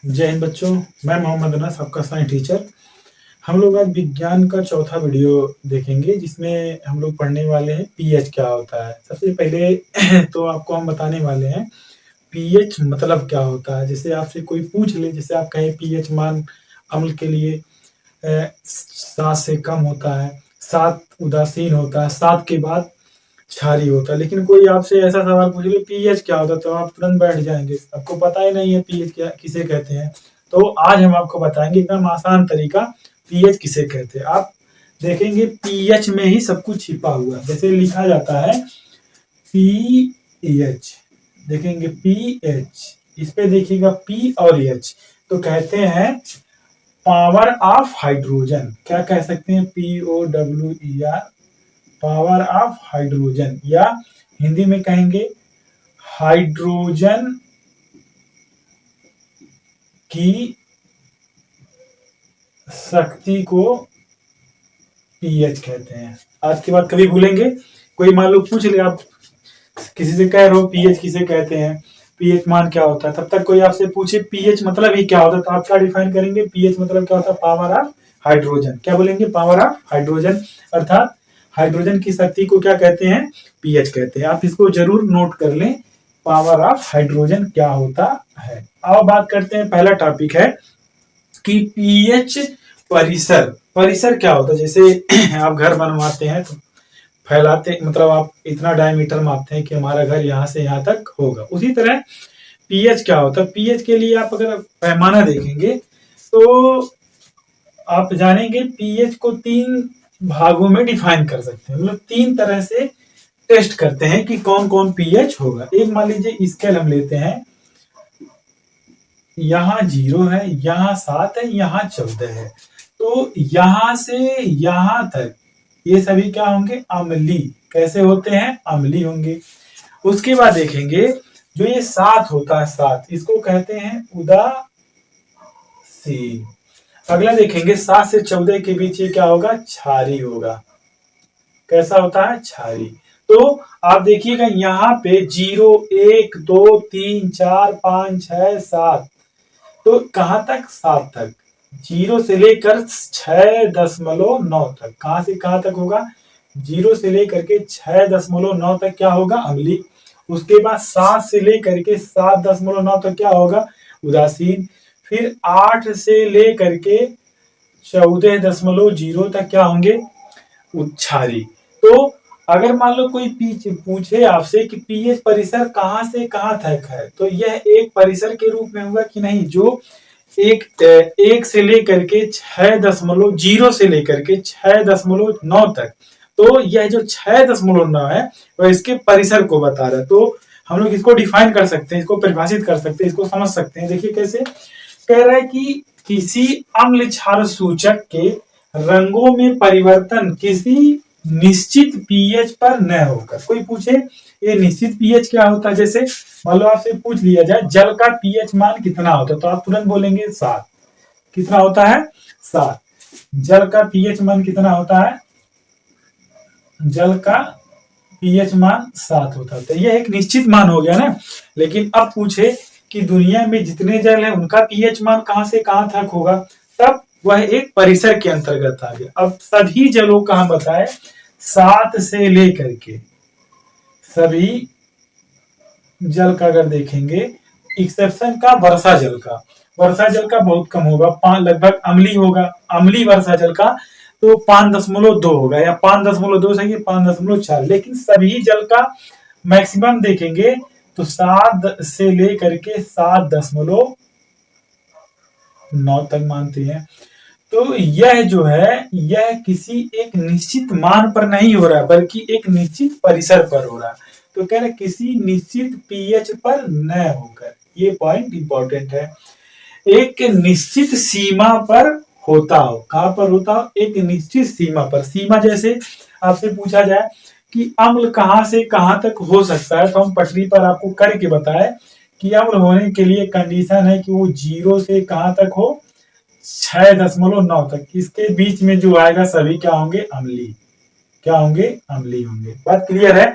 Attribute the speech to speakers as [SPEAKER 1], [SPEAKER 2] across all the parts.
[SPEAKER 1] जय हिंद बच्चों, मैं मोहम्मद अनस, आपका साइंस टीचर। हम लोग आज विज्ञान का चौथा वीडियो देखेंगे, जिसमें हम लोग पढ़ने वाले हैं पीएच क्या होता है। सबसे पहले तो आपको हम बताने वाले हैं पीएच मतलब क्या होता है। जैसे आपसे कोई पूछ ले, जैसे आप कहें पीएच मान अम्ल के लिए 7 से कम होता है, 7 उदासीन होता है, 7 के बाद क्षारीय होता है। लेकिन कोई आपसे ऐसा सवाल पूछ ले पीएच क्या होता है, तो आप तुरंत बैठ जाएंगे, आपको पता ही नहीं है पीएच क्या किसे कहते हैं। तो आज हम आपको बताएंगे एकदम आसान तरीका पीएच किसे कहते हैं। आप देखेंगे पीएच में ही सब कुछ छिपा हुआ है। जैसे लिखा जाता है पीएच, देखेंगे पीएच, इस पे देखिएगा पी और एच, तो कहते हैं पावर ऑफ हाइड्रोजन। क्या कह सकते हैं? POWER, पावर ऑफ हाइड्रोजन, या हिंदी में कहेंगे हाइड्रोजन की शक्ति को पीएच कहते हैं। आज के बाद कभी भूलेंगे? कोई मान लो पूछ ले, आप किसी से कह रहे हो पीएच किसे कहते हैं, पीएच मान क्या होता है, तब तक कोई आपसे पूछे पीएच मतलब ही क्या होता है, तो आप क्या डिफाइन करेंगे? पीएच मतलब क्या होता है? Power of hydrogen. क्या बोलेंगे? पावर ऑफ हाइड्रोजन, अर्थात हाइड्रोजन की शक्ति को क्या कहते हैं? पीएच कहते हैं। आप इसको जरूर नोट कर लें, पावर ऑफ हाइड्रोजन क्या होता है। अब बात करते हैं, पहला टॉपिक है कि पीएच परिसर। परिसर क्या होता है? जैसे आप घर बनवाते हैं तो फैलाते, मतलब आप इतना डायमीटर मापते हैं कि हमारा घर यहाँ से यहाँ तक होगा। उसी तरह पीएच क्या होता है? पीएच के लिए आप अगर पैमाना देखेंगे तो आप जानेंगे पीएच को 3 भागों में डिफाइन कर सकते हैं। मतलब 3 तरह से टेस्ट करते हैं कि कौन कौन पीएच होगा। एक मान लीजिए स्केल हम लेते हैं, यहाँ 0 है, यहाँ 7 है, यहाँ 14 है, तो यहाँ से यहाँ तक ये सभी क्या होंगे? अम्ली। कैसे होते हैं? अम्ली होंगे। उसके बाद देखेंगे जो ये 7 होता है, 7, इसको कहते हैं उदासीन। अगला देखेंगे 7 से 14 के बीच ये क्या होगा? क्षारीय होगा। कैसा होता है? क्षारीय। तो आप देखिएगा यहाँ पे 0, 1, 2, 3, 4, 5, 6, 7, तो कहां तक? 7 तक। 0 से लेकर 6.9 तक, कहां से कहां तक होगा? 0 से लेकर के 6.9 तक क्या होगा? अम्ली। उसके बाद 7 से लेकर के 7.9 तक क्या होगा? उदासीन। फिर 8 से लेकर के 14.0 तक क्या होंगे? क्षारीय। तो अगर मान लो कोई पूछे आपसे कि पीएच परिसर कहां से कहां तक है, तो यह एक परिसर के रूप में होगा कि नहीं, जो एक से लेकर के 6.0 से लेकर के 6.9 तक, तो यह जो 6.9 है वह इसके परिसर को बता रहा है। तो हम लोग इसको डिफाइन कर सकते हैं, इसको परिभाषित कर सकते हैं, इसको समझ सकते हैं। देखिए कैसे कह रहा है कि किसी अम्ल क्षार सूचक के रंगों में परिवर्तन किसी निश्चित पीएच पर न होकर। कोई पूछे ये निश्चित पीएच क्या होता है? जैसे मान लो आपसे पूछ लिया जाए जल का पीएच मान कितना होता है, तो आप तुरंत बोलेंगे 7। कितना होता है? 7। जल का पीएच मान कितना होता है? जल का पीएच मान 7 होता है। तो यह एक निश्चित मान हो गया ना। लेकिन अब पूछे कि दुनिया में जितने जल है उनका पीएच मान कहां से कहां तक होगा, तब वह एक परिसर के अंतर्गत आ गया। अब सभी जलों का हम बताए 7 से लेकर के सभी जल का अगर देखेंगे, एक्सेप्शन का वर्षा जल का। वर्षा जल का बहुत कम होगा, लगभग अम्ली होगा। अम्ली वर्षा जल का तो 5.2 होगा, या 5.2 सही है, 5.4। लेकिन सभी जल का मैक्सिमम देखेंगे तो 7 से लेकर के 7.9 तक मानते हैं। तो यह जो है यह किसी एक निश्चित मान पर नहीं हो रहा, बल्कि एक निश्चित परिसर पर हो रहा। तो कह रहे किसी निश्चित पीएच पर न होकर, ये पॉइंट इंपॉर्टेंट है। एक निश्चित सीमा पर होता हो। कहां पर होता हो? एक निश्चित सीमा पर। सीमा जैसे आपसे पूछा जाए कि अम्ल कहां से कहां तक हो सकता है, तो हम पटरी पर आपको करके बताए कि अम्ल होने के लिए कंडीशन है कि वो 0 से कहां तक हो? 6.9 तक। इसके बीच में जो आएगा सभी क्या होंगे? अम्ली। क्या होंगे? अम्ली होंगे। बात क्लियर है?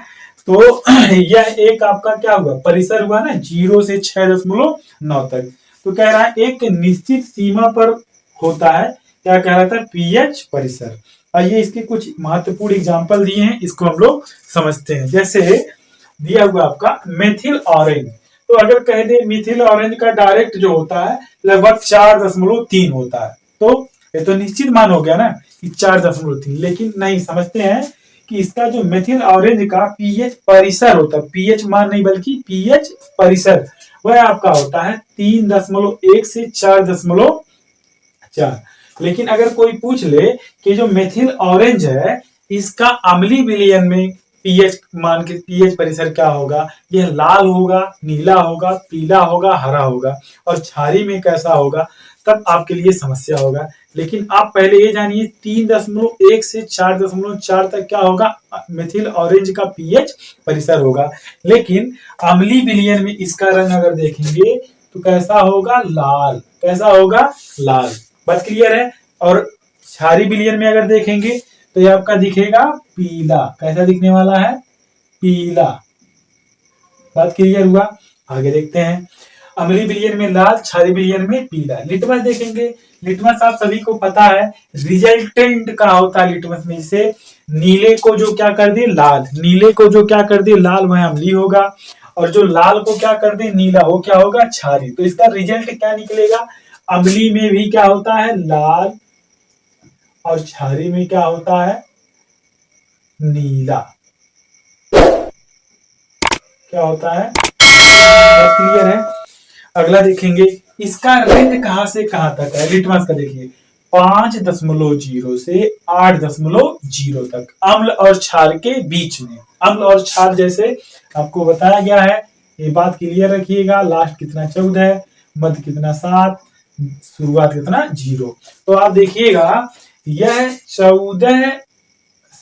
[SPEAKER 1] तो यह एक आपका क्या हुआ? परिसर हुआ ना, 0 से 6.9 तक। तो कह रहा है एक निश्चित सीमा पर होता है, क्या कह रहा था, पीएच परिसर। आइए इसके कुछ महत्वपूर्ण एग्जाम्पल दिए हैं, इसको हम लोग समझते हैं। जैसे दिया हुआ आपका मेथिल ऑरेंज, तो अगर कह दे मिथिल ऑरेंज का डायरेक्ट जो होता है लगभग 4.3 होता है, तो ये तो निश्चित मान हो गया ना कि 4.3, लेकिन नहीं, समझते हैं कि इसका जो मेथिल ऑरेंज का पीएच परिसर होता है, पीएच मान नहीं बल्कि पीएच परिसर, वह आपका होता है 3.1 से 4.4। लेकिन अगर कोई पूछ ले कि जो मेथिल ऑरेंज है इसका अम्लीय विलयन में पीएच मान के पीएच परिसर क्या होगा, यह लाल होगा, नीला होगा, पीला होगा, हरा होगा, और क्षारीय में कैसा होगा, तब आपके लिए समस्या होगा। लेकिन आप पहले ये जानिए 3.1 से 4.4 तक क्या होगा, मेथिल ऑरेंज का पीएच परिसर होगा। लेकिन अम्लीय विलयन में इसका रंग अगर देखेंगे तो कैसा होगा, लाल, कैसा होगा, लाल। बात क्लियर है। और क्षारीय विलयन में अगर देखेंगे तो ये आपका दिखेगा पीला, कैसा दिखने वाला है, पीला। बात क्लियर हुआ। आगे देखते हैं, अम्लीय विलयन में लाल, क्षारीय विलयन में पीला। लिटमस देखेंगे, लिटमस आप सभी को पता है रिजल्टेंट का होता है लिटमस में से, नीले को जो क्या कर दे लाल, नीले को जो क्या कर दे लाल, वह अम्लीय होगा, और जो लाल को क्या कर दे नीला, हो क्या होगा, क्षारीय। तो इसका रिजल्ट क्या निकलेगा, अम्लीय में भी क्या होता है, लाल, और क्षारीय में क्या होता है, नीला। क्या होता है, क्लियर है। अगला देखेंगे, इसका रेंज कहां से कहां तक है, लिटमस का देखिए 5.0 से 8.0 तक, अम्ल और क्षार के बीच में। अम्ल और क्षार जैसे आपको बताया गया है, ये बात क्लियर रखिएगा। लास्ट कितना 14 है, मध्य कितना 7, शुरुआत कितना 0। तो आप देखिएगा यह 14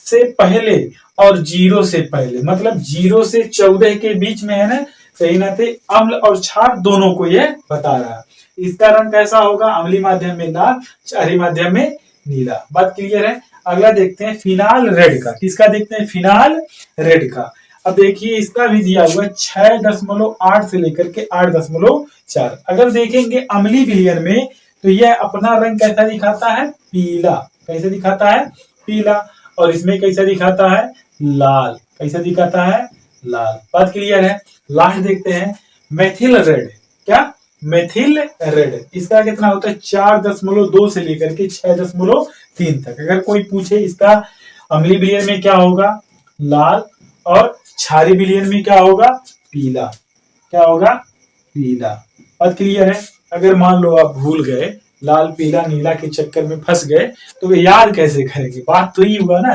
[SPEAKER 1] से पहले और 0 से पहले, मतलब 0 से 14 के बीच में है ना, सही नाते अम्ल और क्षार दोनों को यह बता रहा है। इसका रंग कैसा होगा, अम्लीय माध्यम में लाल, क्षारीय माध्यम में नीला। बात क्लियर है। अगला देखते हैं फिनाल रेड का, किसका देखते हैं, फिनाल रेड का। अब देखिए इसका भी दिया हुआ 6.8 से लेकर के 8.4। अगर देखेंगे अम्लीय विलयन में तो यह अपना रंग कैसा दिखाता है, पीला, कैसे दिखाता है, पीला। और इसमें कैसा दिखाता है, लाल, कैसा दिखाता है, लाल। बात क्लियर है। लास्ट देखते हैं मेथिल रेड, क्या, मेथिल रेड, इसका कितना होता है 4.2 से लेकर के 6.3 तक। अगर कोई पूछे इसका अम्लीय विलयन में क्या होगा, लाल, और क्षारीय विलयन में क्या होगा, पीला, क्या होगा, पीला। बात क्लियर है। अगर मान लो आप भूल गए, लाल पीला नीला के चक्कर में फंस गए, तो याद कैसे करेंगे, बात तो ही हुआ ना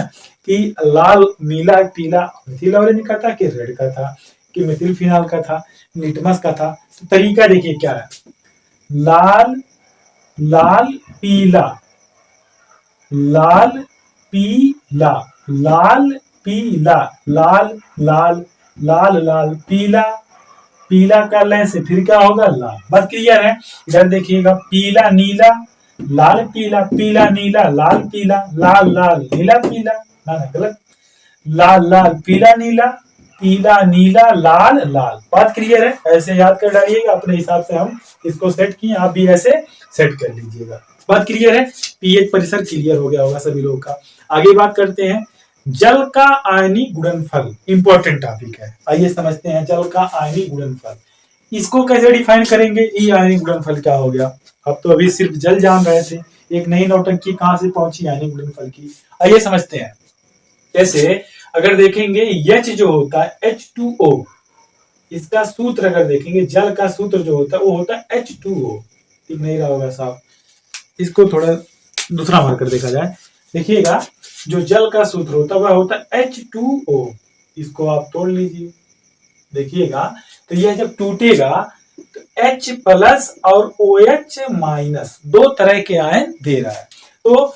[SPEAKER 1] कि लाल नीला पीला मिथिल ऑरेंज का था कि रेड का था कि मिथिल फिनाल का था, लिटमस का था। तो तरीका देखिए क्या है, लाल लाल पीला, लाल पीला, लाल पीला, लाल लाल, लाल लाल, पीला, पीला कर लें से फिर क्या होगा, लाल। बात क्लियर है। इधर देखिएगा पीला नीला, लाल पीला, पीला नीला, लाल पीला, लाल लाल नीला पीला, ना गलत, लाल लाल पीला नीला, पीला नीला, लाल लाल। बात क्लियर है। ऐसे याद कर डालिएगा अपने हिसाब से, हम इसको सेट किए, आप भी ऐसे सेट कर लीजिएगा। बात क्लियर है। पीएच परिसर क्लियर हो गया होगा सभी लोगों का। आगे बात करते हैं, जल का आयनीय गुणनफल, इंपॉर्टेंट टॉपिक है। आइए समझते हैं जल का आयनीय गुणनफल। इसको कैसे डिफाइन करेंगे, ई आयनीय गुणनफल क्या हो गया। अब तो अभी सिर्फ जल जान रहे थे, एक नई नौटंकी कहां से पहुंची आयनीय गुणनफल की। आइए समझते हैं। जैसे अगर देखेंगे H जो होता है H2O, इसका सूत्र अगर देखेंगे, जल का सूत्र जो होता है वो होता है H2O। ठीक नहीं रहा होगा साहब, इसको थोड़ा दूसरा मार्कर देखा जाए। देखिएगा जो जल का सूत्र होता है वह होता है H2O। इसको आप तोड़ लीजिए, देखिएगा तो यह जब टूटेगा तो H प्लस और OH माइनस दो तरह के आयन दे रहा है। तो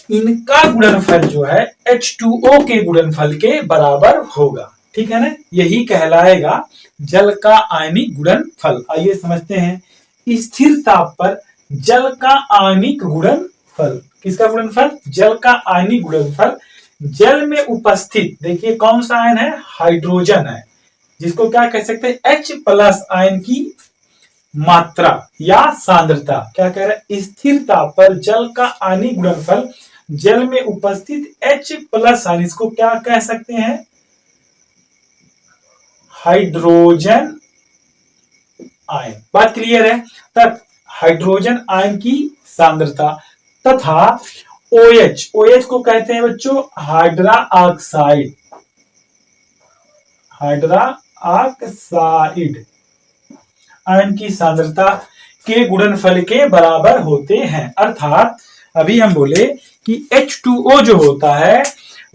[SPEAKER 1] इनका गुणनफल जो है H2O के गुणनफल के बराबर होगा। ठीक है ना, यही कहलाएगा जल का आयनिक गुणनफल। आइए समझते हैं, स्थिर ताप पर जल का आयनिक गुणनफल, किसका गुणनफल, जल का आयनिक गुणनफल। जल में उपस्थित देखिए कौन सा आयन है, हाइड्रोजन है, जिसको क्या कह सकते हैं, H प्लस आयन की मात्रा या सांद्रता, क्या कह रहा है, स्थिरता पर जल का आयनिक गुणनफल जल में उपस्थित H प्लस आयन, इसको क्या कह सकते हैं, हाइड्रोजन आयन। बात क्लियर है। तब हाइड्रोजन आयन की सांद्रता तथा OH को कहते हैं बच्चों hydra oxide, hydra oxide ion की सांद्रता के गुणनफल के बराबर होते हैं। अर्थात अभी हम बोले कि H2O जो होता है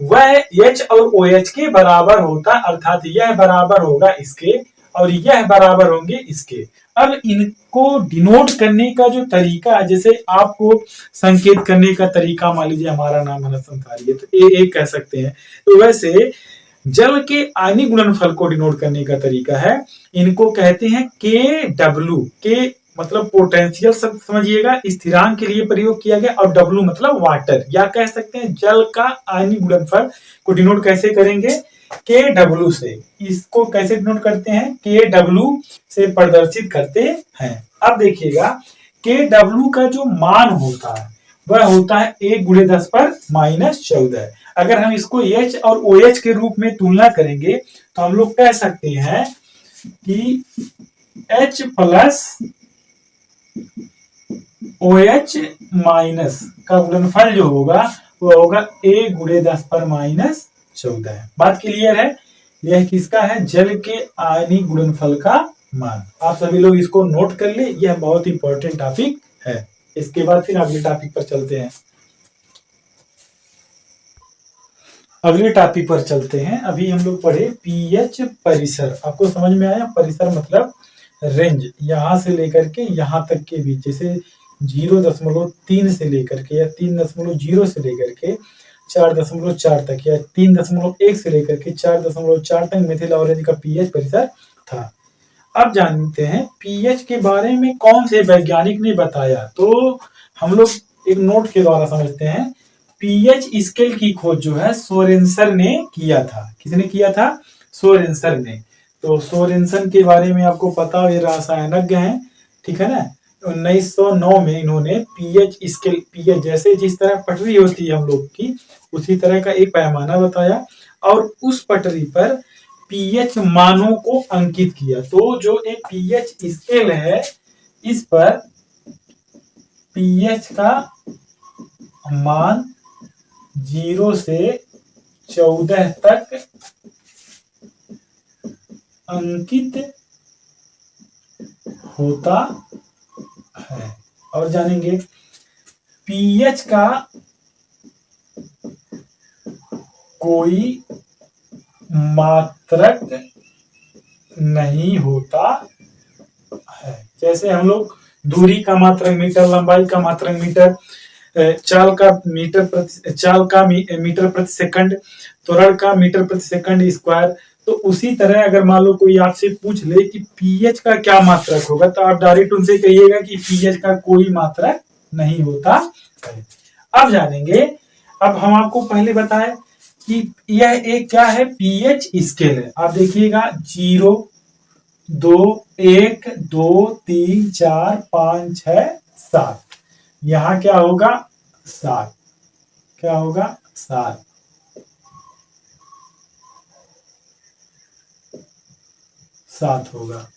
[SPEAKER 1] वह H और OH के बराबर होता है, अर्थात यह बराबर होगा इसके और यह बराबर होंगे इसके। अब इनको डिनोट करने का जो तरीका है, जैसे आपको संकेत करने का तरीका, मान लीजिए हमारा नाम है संसारी है तो ए कह सकते हैं, तो वैसे जल के आयनिक गुणनफल को डिनोट करने का तरीका है, इनको कहते हैं KW। के मतलब पोटेंशियल शब्द समझिएगा, स्थिरांक के लिए प्रयोग किया गया, और W मतलब वाटर, या कह सकते हैं जल का आयनिक गुणनफल को डिनोट कैसे करेंगे, KW से। इसको कैसे डिनोट करते हैं, KW से प्रदर्शित करते हैं। अब देखिएगा KW का जो मान होता है वह होता है 1×10⁻⁻14। अगर हम इसको H और OH के रूप में तुलना करेंगे तो हम लोग कह सकते हैं कि H प्लस OH माइनस का गुणनफल जो होगा वो होगा 1×10⁻14। बात क्लियर है। यह किसका है, जल के आयनिक गुणनफल का मान। आप सभी लोग इसको नोट कर ले, यह बहुत इंपॉर्टेंट टॉपिक है। इसके बाद फिर अगले टॉपिक पर चलते हैं। अगले टॉपिक पर चलते हैं। अभी हम लोग पढ़े पीएच परिसर। आपको समझ में आया, परिसर मतलब रेंज, यहां से लेकर के यहां तक के बीच, जैसे 0.3 से लेकर के या 3.0 से लेकर के 4.4 तक, या 3.1 से लेकर के 4.4 तक मिथिल ऑरेंज का पीएच परिसर था। अब जानते हैं पीएच के बारे में कौन से वैज्ञानिक ने बताया, तो हम लोग एक नोट के द्वारा समझते हैं। पीएच स्केल की खोज जो है सोरेनसन ने किया था। किसने किया था, सोरेनसन ने। तो सोरेनसन के बारे में आपको पता हो, ये रसायनज्ञ हैं, ठीक है ना। 1909 में इन्होंने पीएच स्केल, पीएच जैसे जिस तरह पटरी होती है हम लोग की, उसी तरह का एक पैमाना बताया और उस पटरी पर पीएच मानों को अंकित किया। तो जो एक पीएच स्केल है, इस पर पीएच का मान 0 से 14 तक अंकित होता है। और जानेंगे पीएच का कोई मात्रक नहीं होता है। जैसे हम लोग दूरी का मात्रक मीटर, लंबाई का मात्रक मीटर, चाल का मीटर प्रति सेकंड, त्वरण का मीटर प्रति सेकंड स्क्वायर। तो उसी तरह अगर मान लो कोई आपसे पूछ ले कि पीएच का क्या मात्रक होगा, तो आप डायरेक्ट उनसे कहिएगा कि पीएच का कोई मात्रक नहीं होता है। अब जानेंगे, अब हम आपको पहले बताए कि यह एक क्या है, पीएच स्केल है। आप देखिएगा 0, 2, 1, 2, 3, 4, 5, 6, 7। यहां क्या होगा, 7। क्या होगा, 7। 7 होगा।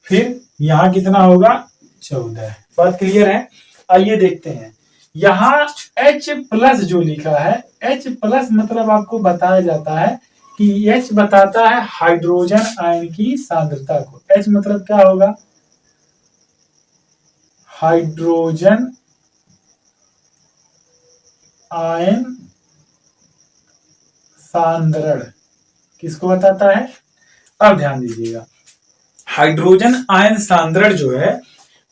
[SPEAKER 1] फिर यहां कितना होगा, 14। बात क्लियर है। आइए देखते हैं, यहां H प्लस जो लिखा है, H प्लस मतलब आपको बताया जाता है कि H बताता है हाइड्रोजन आयन की सांद्रता को। H मतलब क्या होगा, हाइड्रोजन आयन सांद्रण किसको बताता है। अब ध्यान दीजिएगा, हाइड्रोजन आयन सांद्रण जो है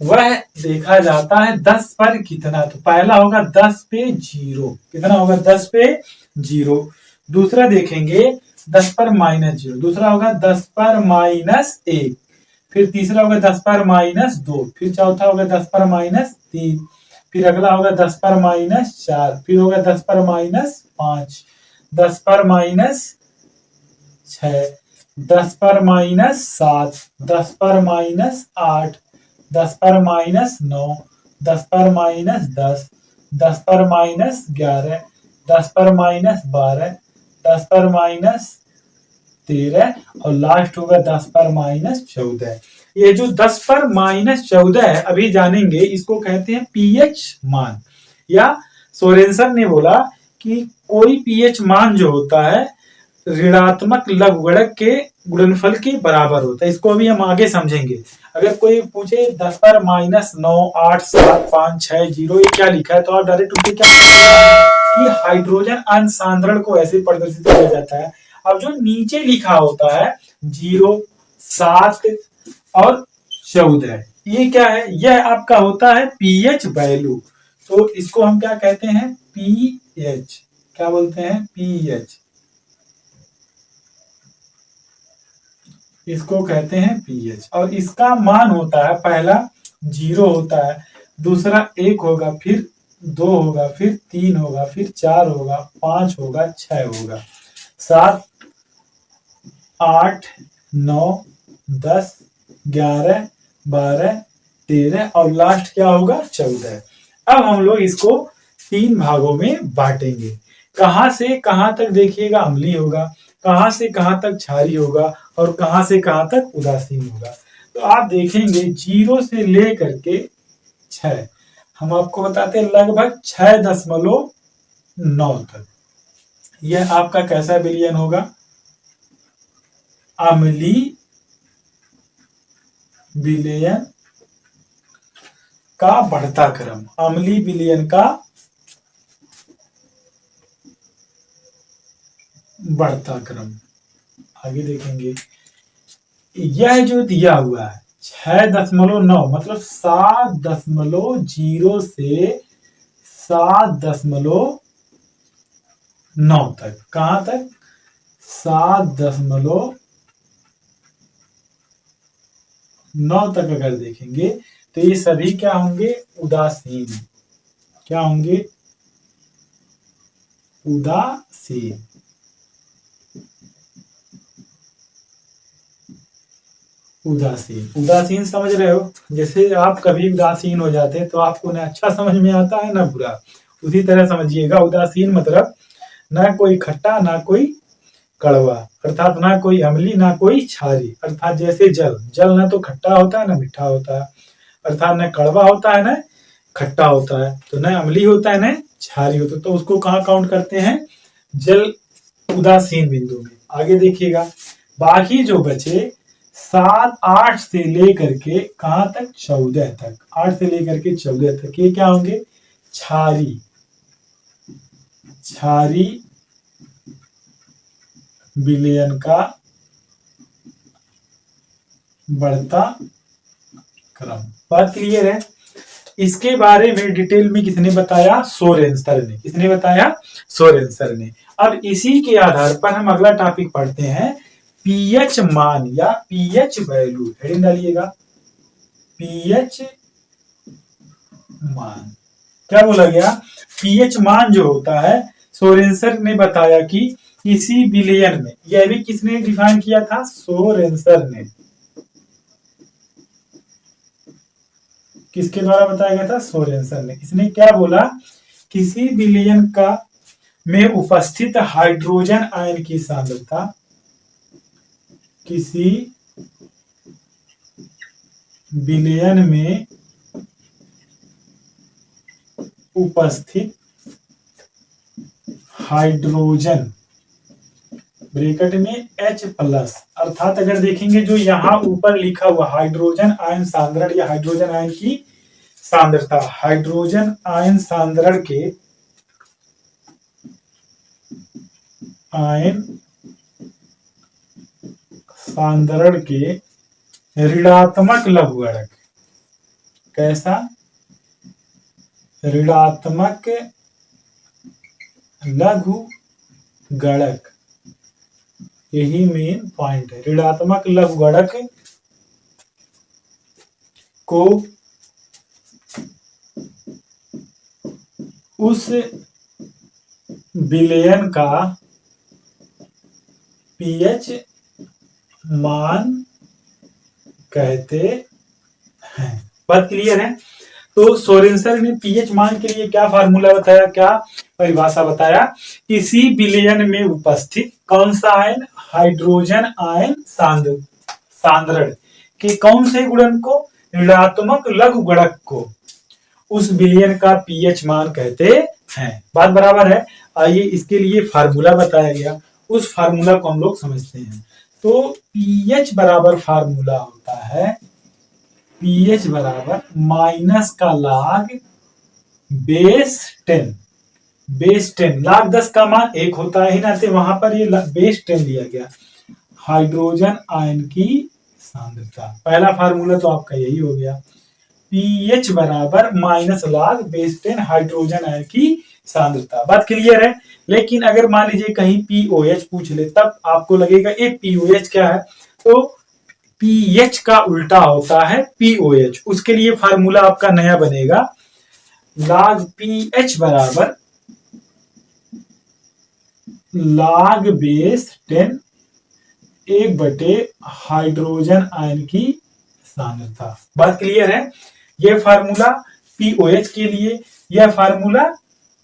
[SPEAKER 1] वह देखा जाता है 10 पर कितना, तो पहला होगा 10 पे 0, कितना होगा, 10 पे 0। दूसरा देखेंगे 10 पर -0, दूसरा होगा 10 पर -1, फिर तीसरा होगा 10 पर -2, फिर चौथा होगा 10 पर -3, फिर अगला होगा 10 पर -4, फिर होगा 10 पर -5, 10 पर -6, 10 पर -7, 10 पर -8, 10 पर माइनस 9, 10 पर माइनस 10, 10 पर माइनस 11, 10 पर माइनस 12, 10 पर माइनस 13 और लास्ट होगा 10 पर माइनस 14। ये जो 10 पर माइनस 14 है अभी जानेंगे, इसको कहते हैं पीएच मान। या सोरेनसन ने बोला कि कोई पीएच मान जो होता है ऋणात्मक लघुगणक के गुणनफल के बराबर होता है। इसको अभी हम आगे समझेंगे। अगर कोई पूछे 10 पर माइनस 9, 8, 7, 5, 6, 0 ये क्या लिखा है, तो आप डायरेक्ट उसे क्या कि हाइड्रोजन अनुसांद्रण को ऐसे प्रदर्शित किया जाता है। अब जो नीचे लिखा होता है 0, 7 और 14, ये क्या है, यह आपका होता है पीएच वैल्यू। तो इसको हम क्या कहते हैं, पीएच। क्या बोलते हैं, पीएच। इसको कहते हैं पीएच। और इसका मान होता है, पहला 0 होता है, दूसरा 1 होगा, फिर 2 होगा, फिर 3 होगा, फिर 4 होगा, 5 होगा, 6 होगा, 7, 8, 9, 10, 11, 12, 13 और लास्ट क्या होगा, 14। अब हम लोग इसको 3 भागों में बांटेंगे। कहां से कहां तक देखिएगा अम्लीय होगा, कहां से कहां तक क्षारीय होगा और कहां से कहां तक उदासीन होगा। तो आप देखेंगे 0 से लेकर के 6, हम आपको बताते हैं लगभग 6.9 तक यह आपका कैसा विलयन होगा, अम्लीय विलयन का बढ़ता क्रम। अम्लीय विलयन का बढ़ता क्रम। आगे देखेंगे, यह जो दिया हुआ है 6.9 मतलब 7.0 से 7.9 तक। कहां तक, 7.9 तक अगर देखेंगे तो ये सभी क्या होंगे, उदासीन। क्या होंगे, उदासीन। उदासीन समझ रहे हो। जैसे आप कभी उदासीन हो जाते हैं तो आपको ना अच्छा समझ में आता है ना बुरा, उसी तरह समझिएगा। उदासीन मतलब ना कोई खट्टा ना कोई कड़वा, अर्थात ना कोई अम्लीय ना कोई क्षारीय। अर्थात जैसे जल ना तो खट्टा होता है ना मीठा होता है, अर्थात न कड़वा होता है ना खट्टा होता है, तो न अम्लीय होता है न क्षारीय होता है। तो उसको कहाँ काउंट करते हैं, जल उदासीन बिंदु में। आगे देखिएगा, बाकी जो बचे 7, 8 से लेकर के कहां तक, 14 तक। 8 से लेकर के 14 तक ये क्या होंगे, क्षारीय विलयन का बढ़ता क्रम। बात क्लियर है। इसके बारे में डिटेल में किसने बताया, सोरेनसर ने। किसने बताया, सोरेनसर ने। अब इसी के आधार पर हम अगला टॉपिक पढ़ते हैं, पीएच मान या पीएच वैल्यू। हेडिंग डालिएगा, पीएच मान। क्या बोला गया, पीएच मान जो होता है, सोरेनसर ने बताया कि किसी विलयन में, यह भी किसने डिफाइन किया था, सोरेनसर ने। किसके द्वारा बताया गया था, सोरेनसर ने। इसने क्या बोला, किसी विलयन का में उपस्थित हाइड्रोजन आयन की सांद्रता, किसी विलयन में उपस्थित हाइड्रोजन ब्रैकेट में H+, अर्थात अगर देखेंगे जो यहां ऊपर लिखा हुआ हाइड्रोजन आयन सांद्रण या हाइड्रोजन आयन की सांद्रता, हाइड्रोजन आयन सांद्रण के ऋणात्मक लघुगणक। कैसा, ऋणात्मक लघुगणक, यही मेन पॉइंट है। ऋणात्मक लघुगणक को उस विलयन का पीएच मान कहते हैं। बात क्लियर है। तो सोरेनसन ने पीएच मान के लिए क्या फार्मूला बताया, क्या परिभाषा बताया, किसी विलयन में उपस्थित कौन सा आयन, हाइड्रोजन आयन सांद्रण के कौन से गुणन को, ऋणात्मक लघु गुणक को उस विलयन का पीएच मान कहते हैं। बात बराबर है। आइए इसके लिए फार्मूला बताया गया, उस फार्मूला को हम लोग समझते हैं। तो पीएच बराबर फार्मूला होता है, पीएच बराबर माइनस का लाग बेस 10, बेस 10, लाग 10 का मान 1 होता है ही नाते वहां पर ये बेस 10 लिया गया, हाइड्रोजन आयन की सांद्रता। पहला फार्मूला तो आपका यही हो गया, पीएच बराबर माइनस लाग बेस 10 हाइड्रोजन आयन की सांद्रता। बात क्लियर है। लेकिन अगर मान लीजिए कहीं पीओएच पूछ ले, तब आपको लगेगा ये पीओएच क्या है, तो पीएच का उल्टा होता है पीओएच। उसके लिए फार्मूला आपका नया बनेगा, log पीएच बराबर log बेस 10 1/, हाइड्रोजन आयन की सांद्रता। बात क्लियर है। यह फार्मूला पीओएच के लिए, यह फार्मूला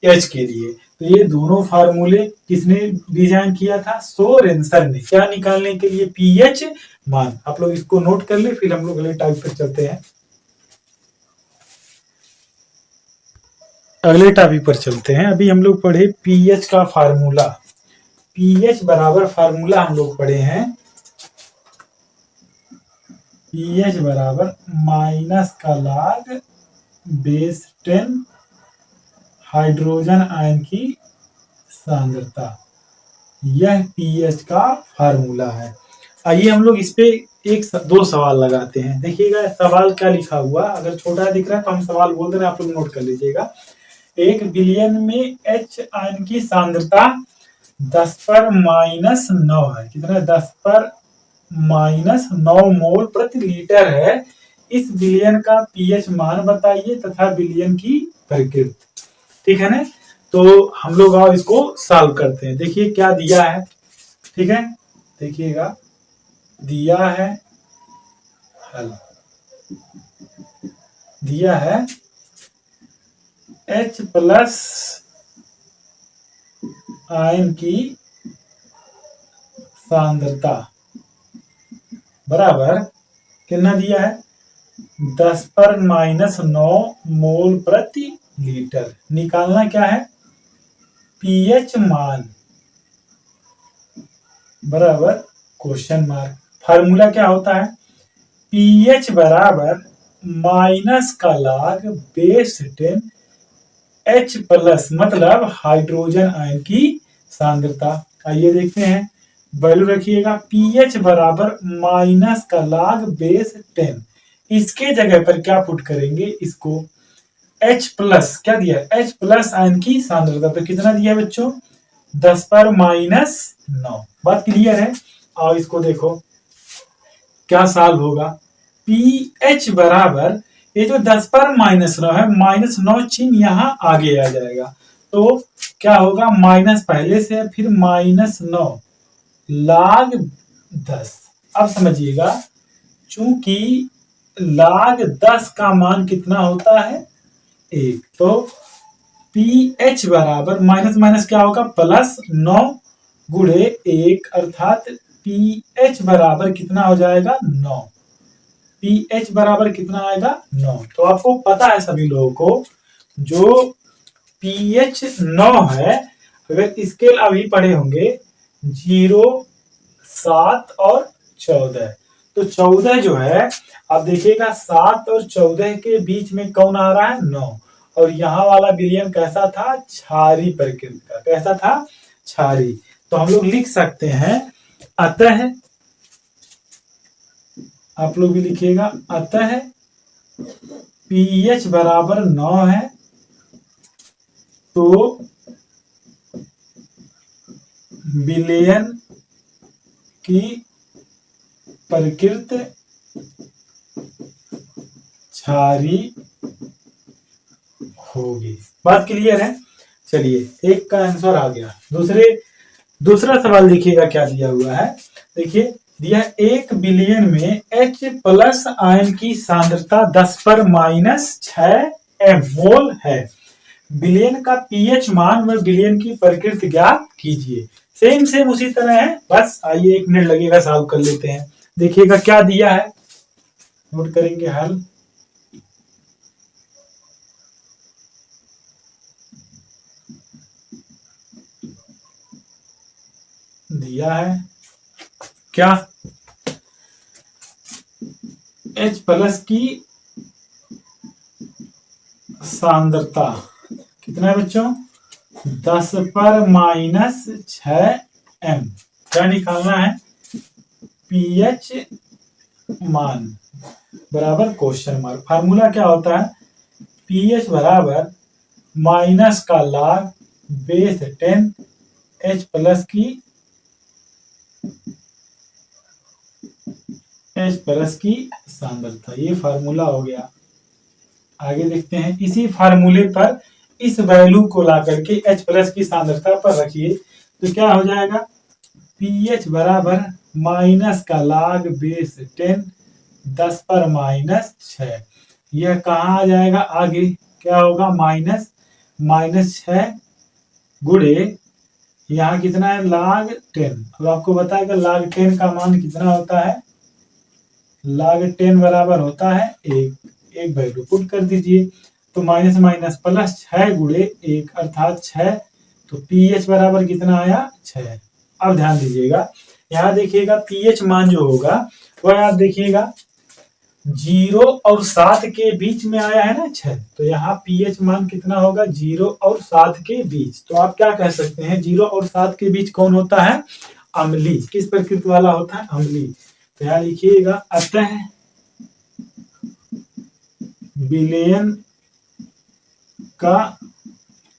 [SPEAKER 1] एच के लिए। तो ये दोनों फार्मूले किसने डिजाइन किया था, सोरेनसन ने। क्या निकालने के लिए, पीएच मान। आप लोग इसको नोट कर ले, फिर हम लोग अगले टॉपिक पर चलते हैं। अगले टॉपिक पर चलते हैं। अभी हम लोग पढ़े पीएच का फार्मूला, पीएच बराबर फार्मूला हम लोग पढ़े हैं, पीएच बराबर माइनस का लाग बेस 10 हाइड्रोजन आयन की सांद्रता। यह पीएच का फार्मूला है। आइए हम लोग इस पे दो सवाल लगाते हैं। देखिएगा सवाल क्या लिखा हुआ, अगर छोटा दिख रहा है तो हम सवाल बोल दे रहे हैं, आप लोग नोट कर लीजिएगा। एक विलयन में एच आयन की सांद्रता 10⁻⁹ है। कितना, 10⁻⁹ मोल प्रति लीटर है। इस विलयन का पीएच मान बताइए तथा विलयन की प्रकृति। ठीक है ना। तो हम लोग आओ इसको सॉल्व करते हैं। देखिए क्या दिया है, ठीक है, देखिएगा दिया है हल, दिया है H प्लस आयन की सांद्रता बराबर कितना दिया है, 10⁻⁹ मोल प्रति लीटर। निकालना क्या है, पीएच मान बराबर क्वेश्चन मार्क। फार्मूला क्या होता है, पीएच बराबर माइनस का लाग बेस 10 H प्लस, मतलब हाइड्रोजन आयन की सांद्रता। आइए देखते हैं, वैल्यू रखिएगा, पीएच बराबर माइनस का लाग बेस 10। इसके जगह पर क्या पुट करेंगे, इसको H प्लस, क्या दिया, H प्लस आयन की सांद्रता। तो कितना दिया है बच्चों, 10⁻⁹। बात क्लियर है। और इसको देखो क्या सॉल्व होगा, पीएच बराबर ये जो 10⁻⁹ है, -9 चिन्ह यहाँ आगे आ जाएगा। तो क्या होगा, माइनस पहले से फिर -9 लाग 10। अब समझिएगा, चूंकि लाग 10 का मान कितना होता है, 1, तो पीएच बराबर माइनस माइनस क्या होगा, +9 गुणे 1, अर्थात पीएच बराबर कितना हो जाएगा, 9। पीएच बराबर कितना आएगा, 9। तो आपको पता है सभी लोगों को, जो पीएच 9 है, अगर स्केल अभी पढ़े होंगे 0, 7 और 14, तो 14 जो है, आप देखिएगा 7 और 14 के बीच में कौन आ रहा है, 9। और यहाँ वाला विलयन कैसा था, क्षारीय प्रकृति का। कैसा था, क्षारीय। तो हम लोग लिख सकते हैं, अतः, आप लोग भी लिखिएगा, अतः पीएच बराबर 9 है, तो विलयन की प्रकृति क्षारीय होगी। बात क्लियर है। चलिए एक का आंसर आ गया। दूसरा सवाल देखिएगा क्या दिया हुआ है। देखिए दिया 1 बिलियन में H प्लस आयन की सांद्रता 10⁻⁶ मोल है। बिलियन का पीएच मान व बिलियन की प्रकृति ज्ञात कीजिए। सेम उसी तरह है, बस आइए 1 मिनट लगेगा, सॉल्व कर लेते हैं। देखिएगा क्या दिया है, नोट करेंगे हल। दिया है क्या, H प्लस की सांद्रता कितना है बच्चों, 10⁻⁶ m। क्या निकालना है, पीएच मान बराबर क्वेश्चन मार्क। फार्मूला क्या होता है, पीएच बराबर माइनस का log बेस 10 H प्लस की सांद्रता, ये फार्मूला हो गया। आगे देखते हैं, इसी फार्मूले पर इस वैल्यू को ला करके H प्लस की सांद्रता पर रखिए तो क्या हो जाएगा, पीएच बराबर माइनस का log बेस 10 10⁻⁶। यह कहाँ आ जाएगा, आगे क्या होगा, -6 गुणे यहाँ कितना है log 10। अब आपको बताएगा log 10 का मान कितना होता है, log 10 बराबर होता है 1 वैल्यू पुट कर दीजिए, तो माइनस प्लस 6 गुणे 1 अर्थात 6, तो पीएच बराबर कितना आया 6। अब ध्यान दीजिएगा, यहाँ देखिएगा पीएच मान जो होगा वह आप देखिएगा 0 और 7 के बीच में आया है ना 6, तो यहाँ पीएच मान कितना होगा 0 और 7 के बीच। तो आप क्या कह सकते हैं, 0 और 7 के बीच कौन होता है, अम्लीय। किस प्रकृति वाला होता है, अम्लीय। तो यहाँ लिखिएगा, अतः विलयन का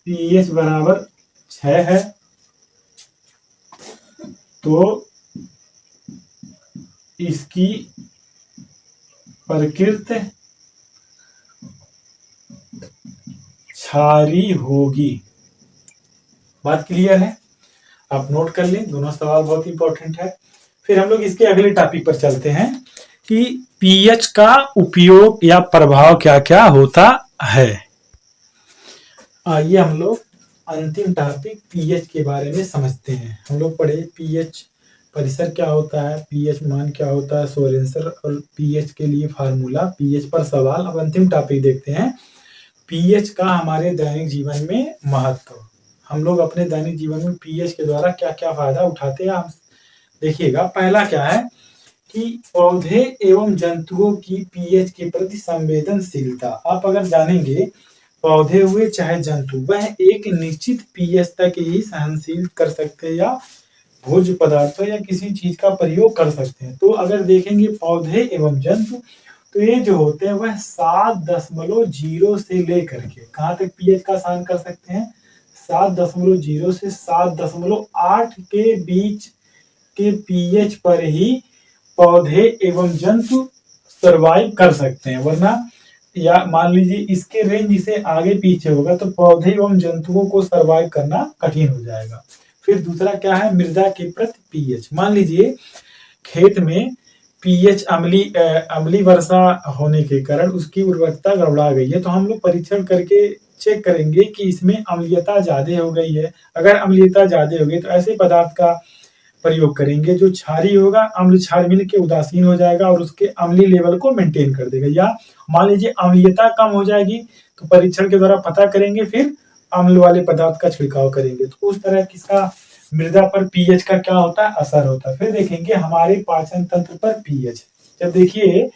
[SPEAKER 1] पीएच बराबर 6 है, तो इसकी प्रकृति क्षारीय होगी। बात क्लियर है, आप नोट कर लें, दोनों सवाल बहुत इंपॉर्टेंट है। फिर हम लोग इसके अगले टॉपिक पर चलते हैं कि पीएच का उपयोग या प्रभाव क्या क्या होता है। आइए हम लोग अंतिम टॉपिक पीएच के बारे में समझते हैं। हम लोग पढ़े पीएच परिसर क्या होता है, पीएच मान क्या होता है, सोरेंसर और पीएच के लिए फार्मूला, पीएच पर सवाल। अब अंतिम टॉपिक देखते हैं, पीएच का हमारे दैनिक जीवन में महत्व। हम लोग अपने दैनिक जीवन में पीएच के द्वारा क्या क्या फायदा उठाते हैं, आप देखिएगा। पहला क्या है कि पौधे एवं जंतुओं की पीएच के प्रति संवेदनशीलता। आप अगर जानेंगे, पौधे हुए चाहे जंतु, वह एक निश्चित पीएच तक ही सहनशील कर सकते हैं या भोज्य पदार्थों या किसी चीज का प्रयोग कर सकते हैं। तो अगर देखेंगे पौधे एवं जंतु, तो ये जो होते हैं वह 7.0 से लेकर के कहाँ तक पीएच का सहन कर सकते हैं, 7.0 से 7.8 के बीच के पीएच पर ही पौधे एवं जंतु सरवाइव कर सकते हैं, वरना या मान लीजिए इसके रेंज से आगे पीछे होगा तो पौधे एवं जंतुओं को सरवाइव करना कठिन हो जाएगा। फिर दूसरा क्या है, मृदा के प्रति पीएच। मान लीजिए खेत में पीएच अम्लीय वर्षा होने के कारण उसकी उर्वरकता गड़बड़ा गई है, तो हम लोग परीक्षण करके चेक करेंगे कि इसमें अम्लीयता ज्यादा हो गई है। अगर अम्लीयता ज्यादा हो गई तो ऐसे पदार्थ का प्रयोग करेंगे जो क्षारीय होगा, अम्ल क्षार मिल के उदासीन हो जाएगा और उसके अम्लीय लेवल को मेंटेन कर देगा। या मान लीजिए अम्लीयता कम हो जाएगी तो परीक्षण के द्वारा पता करेंगे, फिर अम्ल वाले पदार्थ का छिड़काव करेंगे। तो उस तरह किसका मृदा पर पीएच का क्या होता है, असर होता है। फिर देखेंगे हमारे पाचन तंत्र पर पीएच। जब देखिए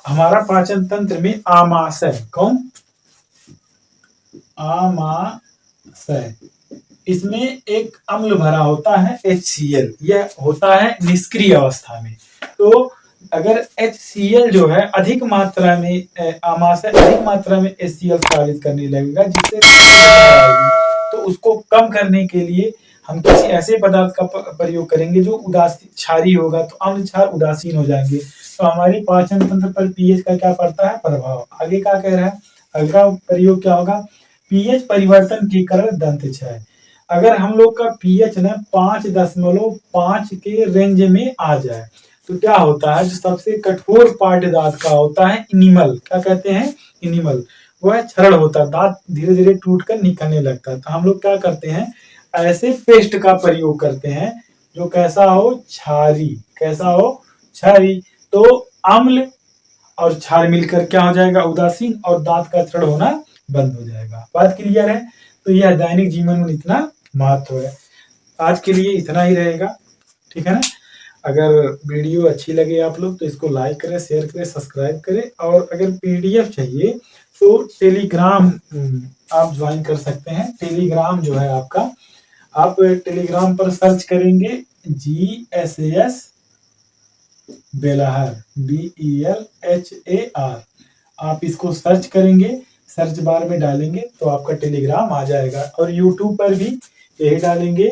[SPEAKER 1] हमारा पाचन तंत्र में आमाशय, कौन, आमाशय, इसमें एक अम्ल भरा होता है HCl, यह होता है निष्क्रिय अवस्था में। तो अगर HCl जो है अधिक मात्रा में, आमाशय अधिक मात्रा में HCl स्रावित करने लगेगा, जिससे तो उसको कम करने के लिए हम किसी ऐसे पदार्थ का प्रयोग करेंगे जो उदासीन क्षारीय होगा, तो अम्ल क्षार उदासीन हो जाएंगे। तो हमारी पाचन तंत्र पर पीएच का क्या पड़ता है, प्रभाव। आगे क्या कह रहा है, अगला प्रयोग क्या होगा, पीएच परिवर्तन के कारण दंत क्षय। अगर हम लोग का पीएच ना 5.5 के रेंज में आ जाए तो क्या होता है, जो सबसे कठोर पार्ट दांत का होता है इनिमल, क्या कहते हैं, इनिमल, वह क्षरण होता है, दांत धीरे धीरे टूट कर निकलने लगता है। तो हम लोग क्या करते हैं, ऐसे पेस्ट का प्रयोग करते हैं जो कैसा हो, क्षारी, कैसा हो, क्षारी। तो अम्ल और क्षार मिलकर क्या हो जाएगा, उदासीन, और दांत का क्षरण होना बंद हो जाएगा। बात क्लियर है। तो यह दैनिक जीवन में इतना महत्व है। आज के लिए इतना ही रहेगा, ठीक है ना। अगर वीडियो अच्छी लगे आप लोग तो इसको लाइक करें, शेयर करें, सब्सक्राइब करें। और अगर पीडीएफ चाहिए तो टेलीग्राम आप ज्वाइन कर सकते हैं। टेलीग्राम जो है आपका, आप टेलीग्राम पर सर्च करेंगे GSAS बेलहर, BELHAR, आप इसको सर्च करेंगे, सर्च बार में डालेंगे तो आपका टेलीग्राम आ जाएगा। और यूट्यूब पर भी यही डालेंगे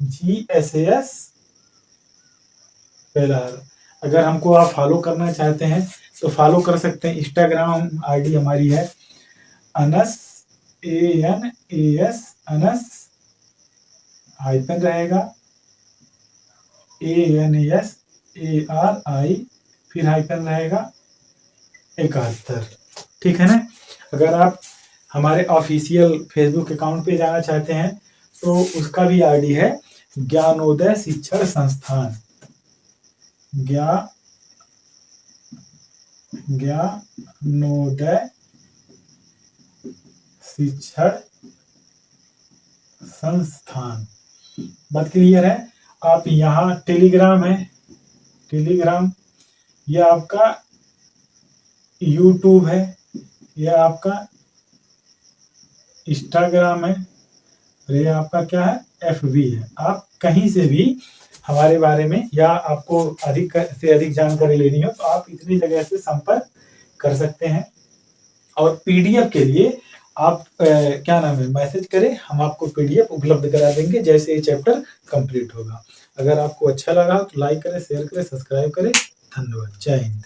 [SPEAKER 1] GSAS बेलहर। अगर हमको आप फॉलो करना चाहते हैं तो फॉलो कर सकते हैं। इंस्टाग्राम आईडी हमारी है अनस, ANAS, अनस हाइपन रहेगा, ANASARI, फिर हाइपन रहेगा 71, ठीक है ना। अगर आप हमारे ऑफिशियल फेसबुक अकाउंट पे जाना चाहते हैं तो उसका भी आईडी है ज्ञानोदय शिक्षण संस्थान, ज्ञानोदय शिक्षण संस्थान। बात क्लियर है। आप यहाँ टेलीग्राम है, टेलीग्राम, यह आपका यूट्यूब है, यह आपका इंस्टाग्राम है, और ये आपका क्या है, FB है। आप कहीं से भी हमारे बारे में या आपको अधिक से अधिक जानकारी लेनी हो तो आप इतनी जगह से संपर्क कर सकते हैं। और पीडीएफ के लिए आप क्या नाम है, मैसेज करें, हम आपको पीडीएफ उपलब्ध करा देंगे जैसे ये चैप्टर कंप्लीट होगा। अगर आपको अच्छा लगा तो लाइक करें, शेयर करें, सब्सक्राइब करें। धन्यवाद। जय हिंद।